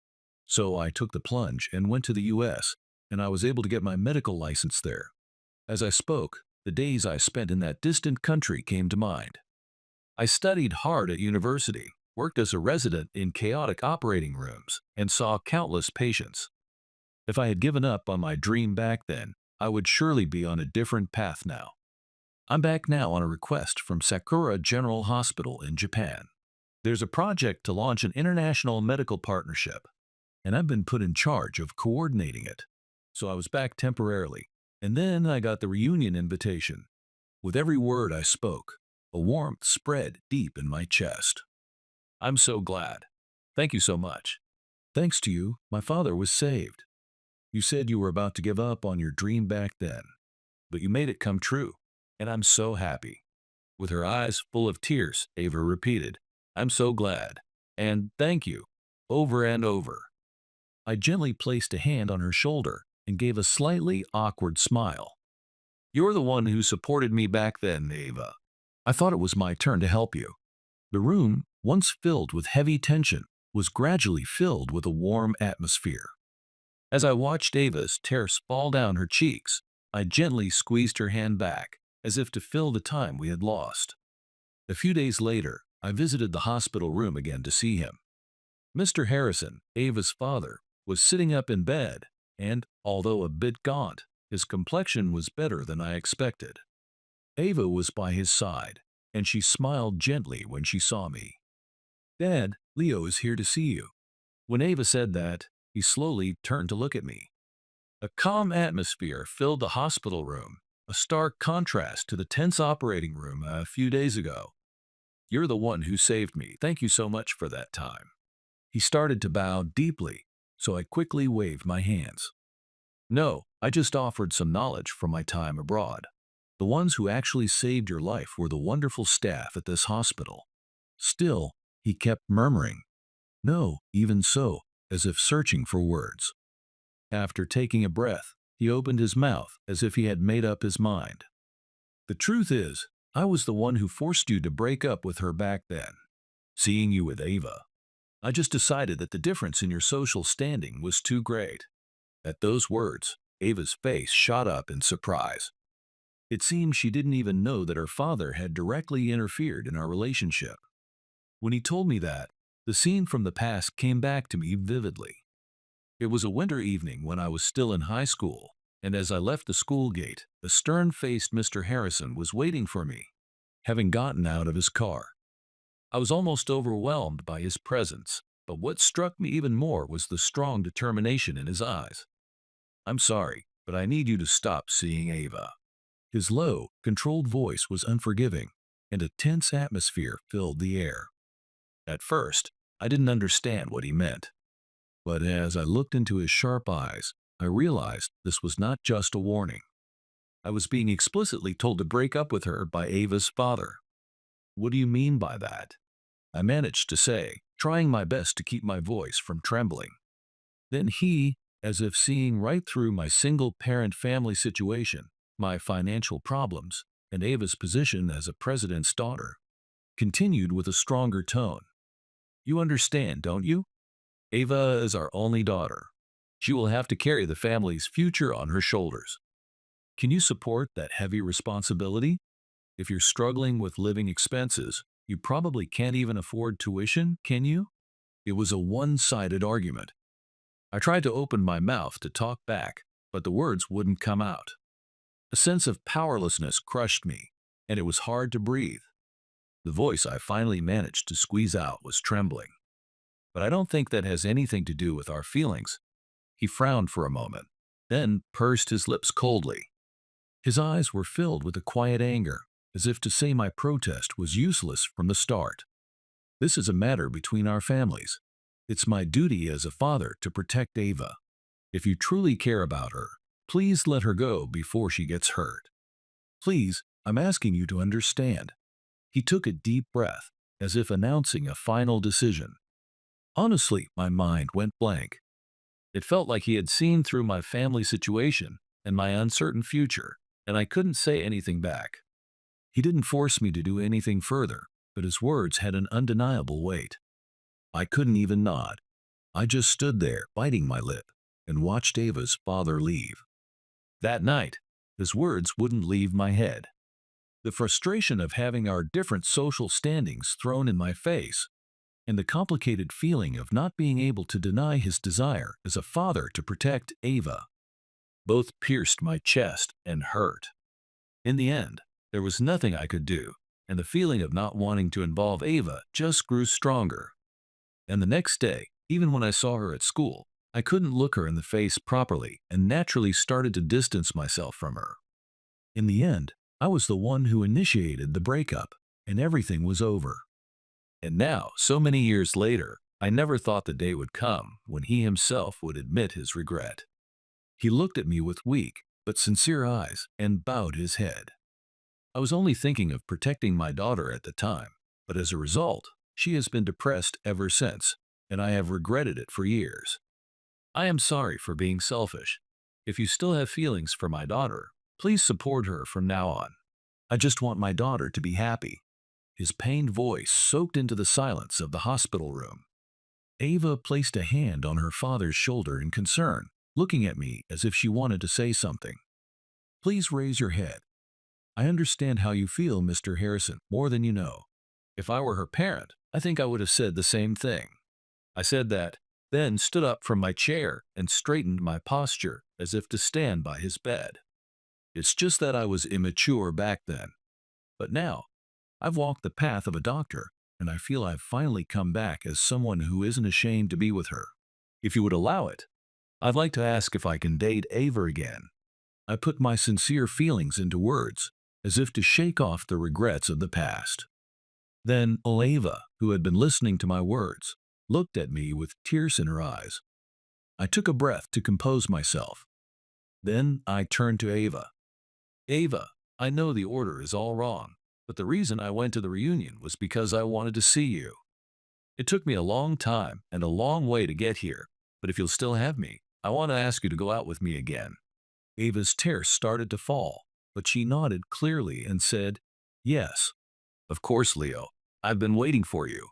So I took the plunge and went to the US, and I was able to get my medical license there." As I spoke, the days I spent in that distant country came to mind. I studied hard at university, worked as a resident in chaotic operating rooms, and saw countless patients. If I had given up on my dream back then, I would surely be on a different path now. I'm back now on a request from Sakura General Hospital in Japan. There's a project to launch an international medical partnership, and I've been put in charge of coordinating it. So I was back temporarily, and then I got the reunion invitation. With every word I spoke, a warmth spread deep in my chest. "I'm so glad. Thank you so much. Thanks to you, my father was saved. You said you were about to give up on your dream back then, but you made it come true, and I'm so happy." With her eyes full of tears, Ava repeated, "I'm so glad, and thank you," over and over. I gently placed a hand on her shoulder and gave a slightly awkward smile. "You're the one who supported me back then, Ava. I thought it was my turn to help you." The room, once filled with heavy tension, was gradually filled with a warm atmosphere. As I watched Ava's tears fall down her cheeks, I gently squeezed her hand back, as if to fill the time we had lost. A few days later, I visited the hospital room again to see him. Mr. Harrison, Ava's father, was sitting up in bed, and, although a bit gaunt, his complexion was better than I expected. Ava was by his side, and she smiled gently when she saw me. "Dad, Leo is here to see you." When Ava said that, he slowly turned to look at me. A calm atmosphere filled the hospital room, a stark contrast to the tense operating room a few days ago. "You're the one who saved me. Thank you so much for that time." He started to bow deeply, so I quickly waved my hands. "No, I just offered some knowledge from my time abroad. The ones who actually saved your life were the wonderful staff at this hospital." Still, he kept murmuring, "No, even so," as if searching for words. After taking a breath, he opened his mouth as if he had made up his mind. "The truth is, I was the one who forced you to break up with her back then. Seeing you with Ava, I just decided that the difference in your social standing was too great." At those words, Ava's face shot up in surprise. It seemed she didn't even know that her father had directly interfered in our relationship. When he told me that, the scene from the past came back to me vividly. It was a winter evening when I was still in high school, and as I left the school gate, a stern-faced Mr. Harrison was waiting for me, having gotten out of his car. I was almost overwhelmed by his presence, but what struck me even more was the strong determination in his eyes. "I'm sorry, but I need you to stop seeing Ava." His low, controlled voice was unforgiving, and a tense atmosphere filled the air. At first, I didn't understand what he meant. But as I looked into his sharp eyes, I realized this was not just a warning. I was being explicitly told to break up with her by Ava's father. "What do you mean by that?" I managed to say, trying my best to keep my voice from trembling. Then he, as if seeing right through my single-parent family situation, my financial problems, and Ava's position as a president's daughter, continued with a stronger tone. "You understand, don't you? Ava is our only daughter. She will have to carry the family's future on her shoulders. Can you support that heavy responsibility? If you're struggling with living expenses, you probably can't even afford tuition, can you? It was a one-sided argument. I tried to open my mouth to talk back, but the words wouldn't come out. A sense of powerlessness crushed me, and it was hard to breathe. The voice I finally managed to squeeze out was trembling. But I don't think that has anything to do with our feelings. He frowned for a moment, then pursed his lips coldly. His eyes were filled with a quiet anger, as if to say my protest was useless from the start. This is a matter between our families. It's my duty as a father to protect Ava. If you truly care about her, please let her go before she gets hurt. Please, I'm asking you to understand. He took a deep breath, as if announcing a final decision. Honestly, my mind went blank. It felt like he had seen through my family situation and my uncertain future, and I couldn't say anything back. He didn't force me to do anything further, but his words had an undeniable weight. I couldn't even nod. I just stood there, biting my lip, and watched Ava's father leave. That night, his words wouldn't leave my head. The frustration of having our different social standings thrown in my face, and the complicated feeling of not being able to deny his desire as a father to protect Ava, both pierced my chest and hurt. In the end, there was nothing I could do, and the feeling of not wanting to involve Ava just grew stronger. And the next day, even when I saw her at school, I couldn't look her in the face properly and naturally started to distance myself from her. In the end, I was the one who initiated the breakup, and everything was over. And now, so many years later, I never thought the day would come when he himself would admit his regret. He looked at me with weak but sincere eyes and bowed his head. I was only thinking of protecting my daughter at the time, but as a result, she has been depressed ever since, and I have regretted it for years. I am sorry for being selfish. If you still have feelings for my daughter, please support her from now on. I just want my daughter to be happy. His pained voice soaked into the silence of the hospital room. Ava placed a hand on her father's shoulder in concern, looking at me as if she wanted to say something. Please raise your head. I understand how you feel, Mr. Harrison, more than you know. If I were her parent, I think I would have said the same thing. I said that, then stood up from my chair and straightened my posture as if to stand by his bed. It's just that I was immature back then. But now, I've walked the path of a doctor, and I feel I've finally come back as someone who isn't ashamed to be with her. If you would allow it, I'd like to ask if I can date Ava again. I put my sincere feelings into words, as if to shake off the regrets of the past. Then Ava, who had been listening to my words, looked at me with tears in her eyes. I took a breath to compose myself. Then I turned to Ava. Ava, I know the order is all wrong, but the reason I went to the reunion was because I wanted to see you. It took me a long time and a long way to get here, but if you'll still have me, I want to ask you to go out with me again. Ava's tears started to fall, but she nodded clearly and said, Yes. Of course, Leo. I've been waiting for you.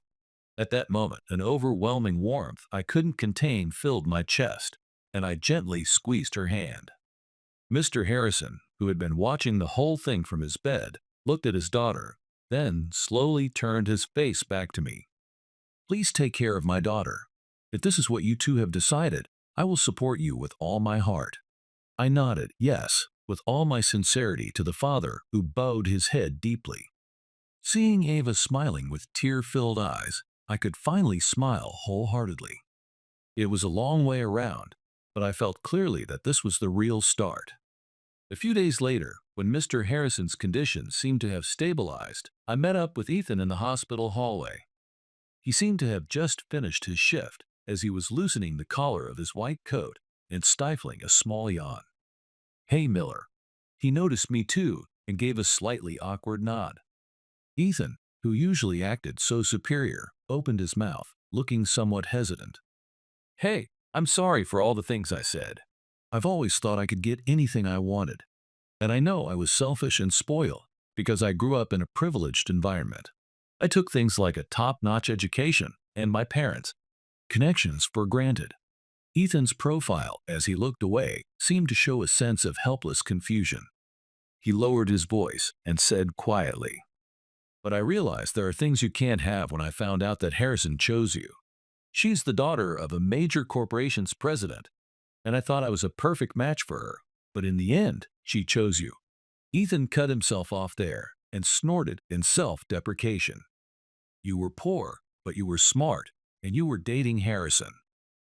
At that moment, an overwhelming warmth I couldn't contain filled my chest, and I gently squeezed her hand. Mr. Harrison, who had been watching the whole thing from his bed, looked at his daughter, then slowly turned his face back to me. Please take care of my daughter. If this is what you two have decided, I will support you with all my heart. I nodded, yes, with all my sincerity to the father who bowed his head deeply. Seeing Ava smiling with tear-filled eyes, I could finally smile wholeheartedly. It was a long way around, but I felt clearly that this was the real start. A few days later, when Mr. Harrison's condition seemed to have stabilized, I met up with Ethan in the hospital hallway. He seemed to have just finished his shift as he was loosening the collar of his white coat and stifling a small yawn. Hey, Miller. He noticed me too and gave a slightly awkward nod. Ethan, who usually acted so superior, opened his mouth, looking somewhat hesitant. Hey, I'm sorry for all the things I said. I've always thought I could get anything I wanted. And I know I was selfish and spoiled because I grew up in a privileged environment. I took things like a top-notch education and my parents. connections for granted. Ethan's profile, as he looked away, seemed to show a sense of helpless confusion. He lowered his voice and said quietly, "But I realized there are things you can't have when I found out that Harrison chose you. She's the daughter of a major corporation's president, and I thought I was a perfect match for her. But in the end, she chose you." Ethan cut himself off there and snorted in self-deprecation. "You were poor, but you were smart, and you were dating Harrison.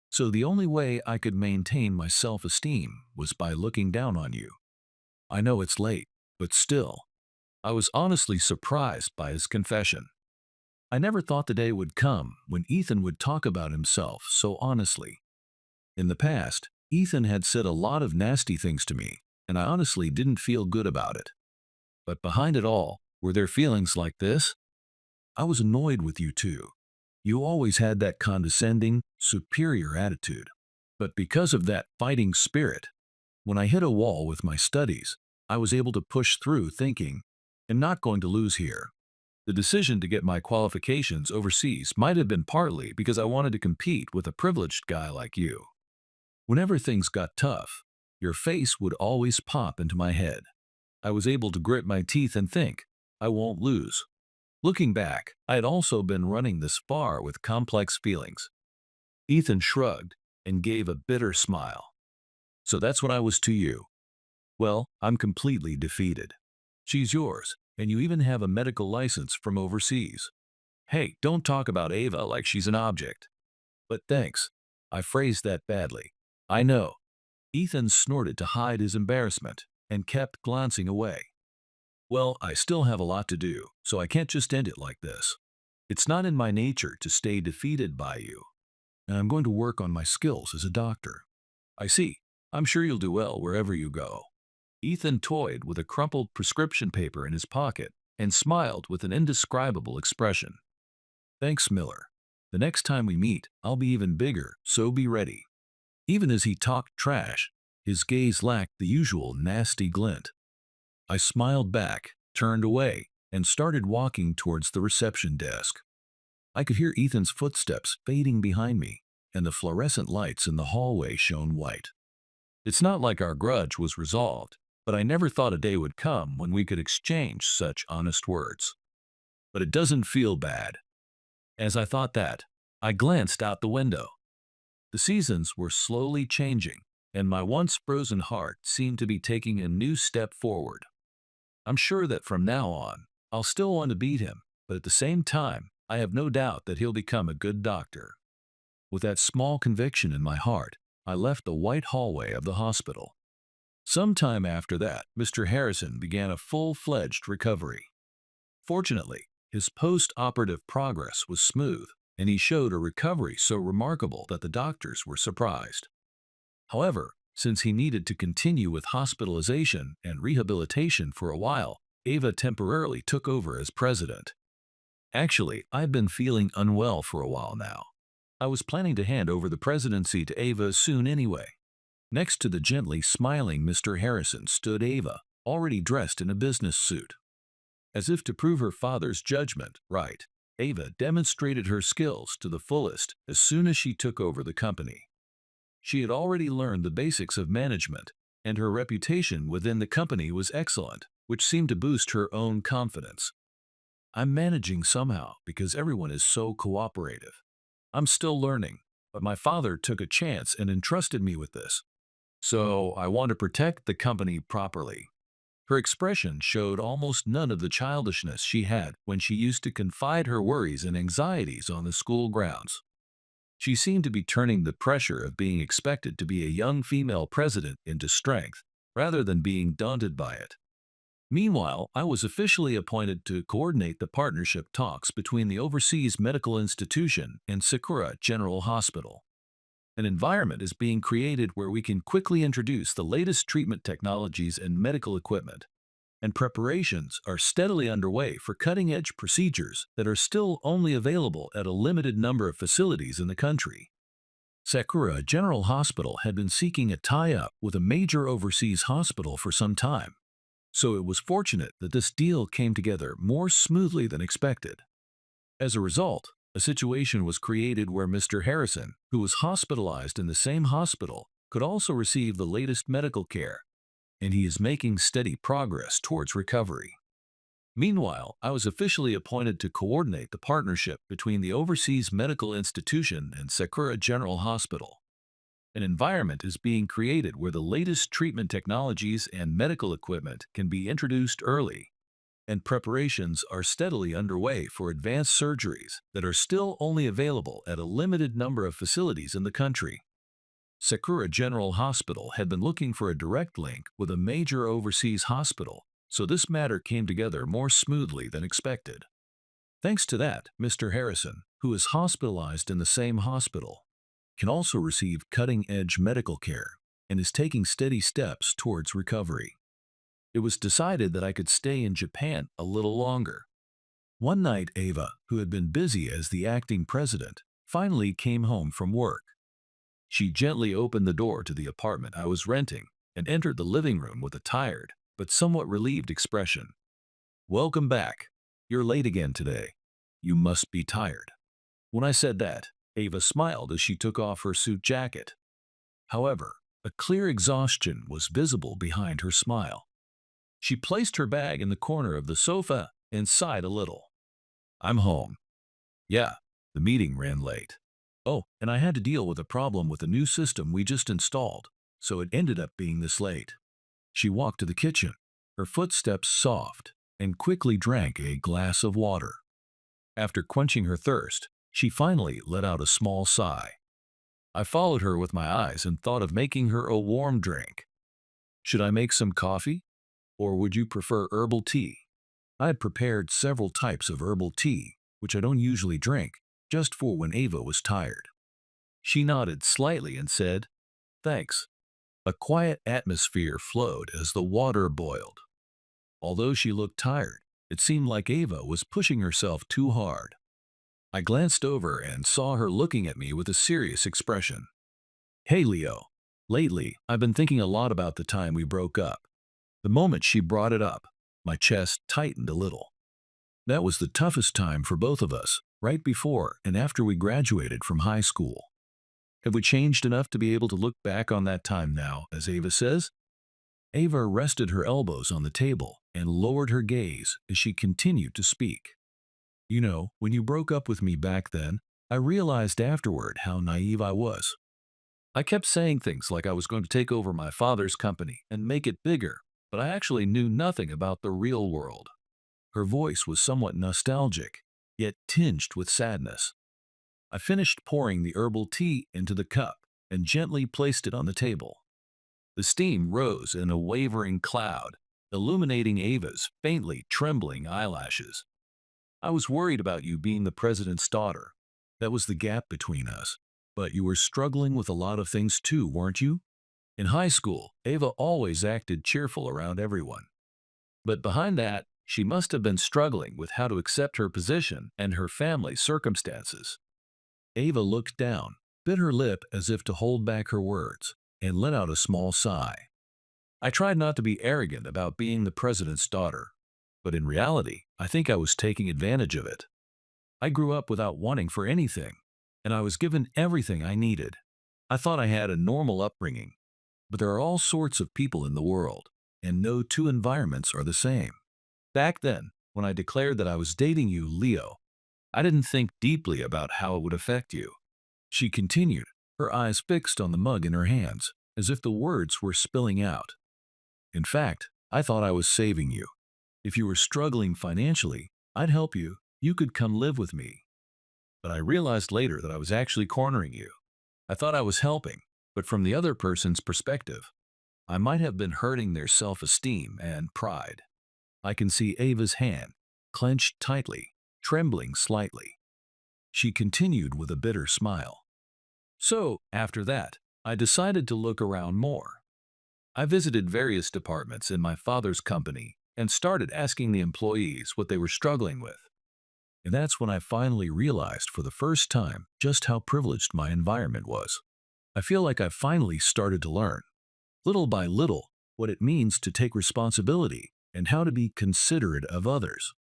So the only way I could maintain my self-esteem was by looking down on you. I know it's late, but still." I was honestly surprised by his confession. I never thought the day would come when Ethan would talk about himself so honestly. In the past, Ethan had said a lot of nasty things to me, and I honestly didn't feel good about it. But behind it all, were there feelings like this? I was annoyed with you too. You always had that condescending, superior attitude. But because of that fighting spirit, when I hit a wall with my studies, I was able to push through thinking, "I'm not going to lose here." The decision to get my qualifications overseas might have been partly because I wanted to compete with a privileged guy like you. Whenever things got tough, your face would always pop into my head. I was able to grit my teeth and think, I won't lose. Looking back, I had also been running this far with complex feelings. Ethan shrugged and gave a bitter smile. "So that's what I was to you. Well, I'm completely defeated. She's yours, and you even have a medical license from overseas. Hey, don't talk about Ava like she's an object." "But thanks. I phrased that badly. I know." Ethan snorted to hide his embarrassment and kept glancing away. "Well, I still have a lot to do, so I can't just end it like this. It's not in my nature to stay defeated by you, and I'm going to work on my skills as a doctor." "I see. I'm sure you'll do well wherever you go." Ethan toyed with a crumpled prescription paper in his pocket and smiled with an indescribable expression. "Thanks, Miller. The next time we meet, I'll be even bigger, so be ready." Even as he talked trash, his gaze lacked the usual nasty glint. I smiled back, turned away, and started walking towards the reception desk. I could hear Ethan's footsteps fading behind me, and the fluorescent lights in the hallway shone white. It's not like our grudge was resolved, but I never thought a day would come when we could exchange such honest words. But it doesn't feel bad. As I thought that, I glanced out the window. The seasons were slowly changing, and my once frozen heart seemed to be taking a new step forward. I'm sure that from now on, I'll still want to beat him, but at the same time, I have no doubt that he'll become a good doctor. With that small conviction in my heart, I left the white hallway of the hospital. Sometime after that, Mr. Harrison began a full-fledged recovery. Fortunately, his post-operative progress was smooth, and he showed a recovery so remarkable that the doctors were surprised. However, since he needed to continue with hospitalization and rehabilitation for a while, Ava temporarily took over as president. Actually, I'd been feeling unwell for a while now. I was planning to hand over the presidency to Ava soon anyway. Next to the gently smiling Mr. Harrison stood Ava, already dressed in a business suit. As if to prove her father's judgment right, Ava demonstrated her skills to the fullest as soon as she took over the company. She had already learned the basics of management, and her reputation within the company was excellent, which seemed to boost her own confidence. "I'm managing somehow because everyone is so cooperative. I'm still learning, but my father took a chance and entrusted me with this. So I want to protect the company properly." Her expression showed almost none of the childishness she had when she used to confide her worries and anxieties on the school grounds. She seemed to be turning the pressure of being expected to be a young female president into strength, rather than being daunted by it. Meanwhile, I was officially appointed to coordinate the partnership talks between the overseas medical institution and Sakura General Hospital. An environment is being created where we can quickly introduce the latest treatment technologies and medical equipment, and preparations are steadily underway for cutting-edge procedures that are still only available at a limited number of facilities in the country. Sakura General Hospital had been seeking a tie-up with a major overseas hospital for some time, so it was fortunate that this deal came together more smoothly than expected. As a result, A situation was created where Mr. Harrison, who was hospitalized in the same hospital, could also receive the latest medical care, and he is making steady progress towards recovery. Meanwhile, I was officially appointed to coordinate the partnership between the overseas medical institution and Sakura General Hospital. An environment is being created where the latest treatment technologies and medical equipment can be introduced early, and preparations are steadily underway for advanced surgeries that are still only available at a limited number of facilities in the country. Sakura General Hospital had been looking for a direct link with a major overseas hospital, so this matter came together more smoothly than expected. Thanks to that, Mr. Harrison, who is hospitalized in the same hospital, can also receive cutting-edge medical care and is taking steady steps towards recovery. It was decided that I could stay in Japan a little longer. One night, Ava, who had been busy as the acting president, finally came home from work. She gently opened the door to the apartment I was renting and entered the living room with a tired but somewhat relieved expression. "Welcome back. You're late again today. You must be tired." When I said that, Ava smiled as she took off her suit jacket. However, a clear exhaustion was visible behind her smile. She placed her bag in the corner of the sofa and sighed a little. "I'm home. Yeah, the meeting ran late. Oh, and I had to deal with a problem with a new system we just installed, so it ended up being this late." She walked to the kitchen, her footsteps soft, and quickly drank a glass of water. After quenching her thirst, she finally let out a small sigh. I followed her with my eyes and thought of making her a warm drink. "Should I make some coffee? Or would you prefer herbal tea?" I had prepared several types of herbal tea, which I don't usually drink, just for when Ava was tired. She nodded slightly and said, "Thanks." A quiet atmosphere flowed as the water boiled. Although she looked tired, it seemed like Ava was pushing herself too hard. I glanced over and saw her looking at me with a serious expression. "Hey, Leo. Lately, I've been thinking a lot about the time we broke up." The moment she brought it up, my chest tightened a little. That was the toughest time for both of us, right before and after we graduated from high school. Have we changed enough to be able to look back on that time now, as Ava says? Ava rested her elbows on the table and lowered her gaze as she continued to speak. "You know, when you broke up with me back then, I realized afterward how naive I was. I kept saying things like I was going to take over my father's company and make it bigger, but I actually knew nothing about the real world." Her voice was somewhat nostalgic, yet tinged with sadness. I finished pouring the herbal tea into the cup and gently placed it on the table. The steam rose in a wavering cloud, illuminating Ava's faintly trembling eyelashes. "I was worried about you being the president's daughter. That was the gap between us. But you were struggling with a lot of things too, weren't you? In high school, Ava always acted cheerful around everyone. But behind that, she must have been struggling with how to accept her position and her family's circumstances." Ava looked down, bit her lip as if to hold back her words, and let out a small sigh. "I tried not to be arrogant about being the president's daughter, but in reality, I think I was taking advantage of it. I grew up without wanting for anything, and I was given everything I needed. I thought I had a normal upbringing, but there are all sorts of people in the world, and no two environments are the same. Back then, when I declared that I was dating you, Leo, I didn't think deeply about how it would affect you." She continued, her eyes fixed on the mug in her hands, as if the words were spilling out. "In fact, I thought I was saving you. If you were struggling financially, I'd help you. You could come live with me. But I realized later that I was actually cornering you. I thought I was helping, but from the other person's perspective, I might have been hurting their self-esteem and pride." I can see Ava's hand, clenched tightly, trembling slightly. She continued with a bitter smile. "So, after that, I decided to look around more. I visited various departments in my father's company and started asking the employees what they were struggling with. And that's when I finally realized for the first time just how privileged my environment was. I feel like I finally started to learn, little by little, what it means to take responsibility and how to be considerate of others."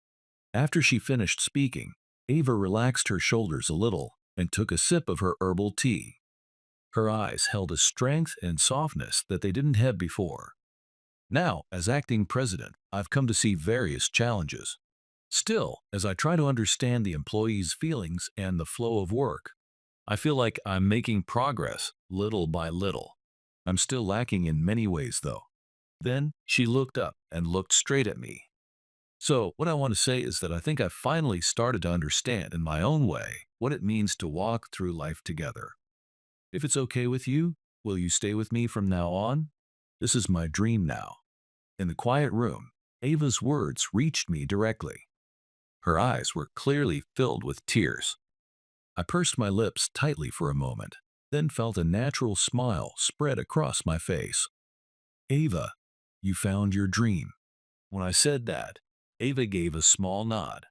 After she finished speaking, Ava relaxed her shoulders a little and took a sip of her herbal tea. Her eyes held a strength and softness that they didn't have before. Now, as acting president, I've come to see various challenges. Still, as I try to understand the employees' feelings and the flow of work, I feel like I'm making progress little by little. I'm still lacking in many ways, though. Then she looked up and looked straight at me. So, what I want to say is that I think I've finally started to understand in my own way what it means to walk through life together. If it's okay with you, will you stay with me from now on? This is my dream now. In the quiet room, Ava's words reached me directly. Her eyes were clearly filled with tears. I pursed my lips tightly for a moment, then felt a natural smile spread across my face. Ava, you found your dream. When I said that, Ava gave a small nod.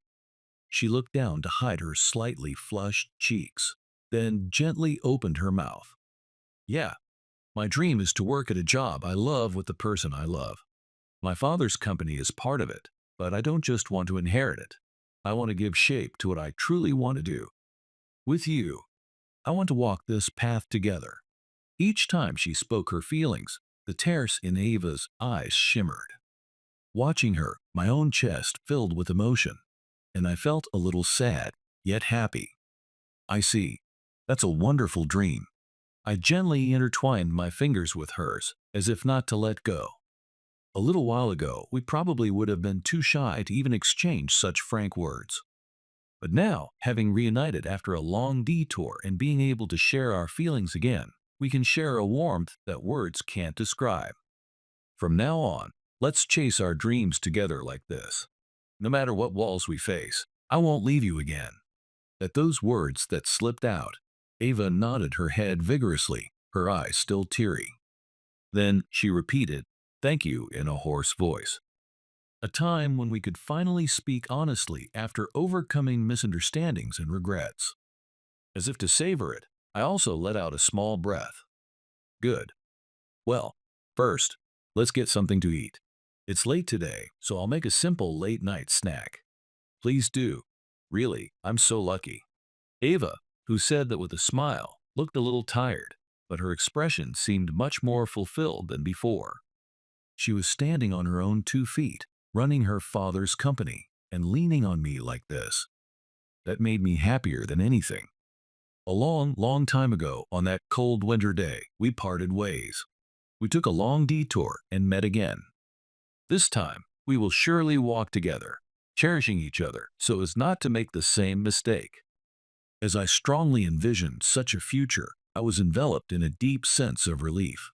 She looked down to hide her slightly flushed cheeks, then gently opened her mouth. Yeah, my dream is to work at a job I love with the person I love. My father's company is part of it, but I don't just want to inherit it. I want to give shape to what I truly want to do. With you, I want to walk this path together. Each time she spoke her feelings, the tears in Ava's eyes shimmered. Watching her, my own chest filled with emotion, and I felt a little sad, yet happy. I see. That's a wonderful dream. I gently intertwined my fingers with hers, as if not to let go. A little while ago, we probably would have been too shy to even exchange such frank words. But now, having reunited after a long detour and being able to share our feelings again, we can share a warmth that words can't describe. From now on, let's chase our dreams together like this. No matter what walls we face, I won't leave you again. At those words that slipped out, Ava nodded her head vigorously, her eyes still teary. Then she repeated, "Thank you," in a hoarse voice. A time when we could finally speak honestly after overcoming misunderstandings and regrets. As if to savor it, I also let out a small breath. Good. Well, first, let's get something to eat. It's late today, so I'll make a simple late-night snack. Please do. Really, I'm so lucky. Ava, who said that with a smile, looked a little tired, but her expression seemed much more fulfilled than before. She was standing on her own 2 feet, running her father's company, and leaning on me like this. That made me happier than anything. A long, long time ago, on that cold winter day, we parted ways. We took a long detour and met again. This time, we will surely walk together, cherishing each other so as not to make the same mistake. As I strongly envisioned such a future, I was enveloped in a deep sense of relief.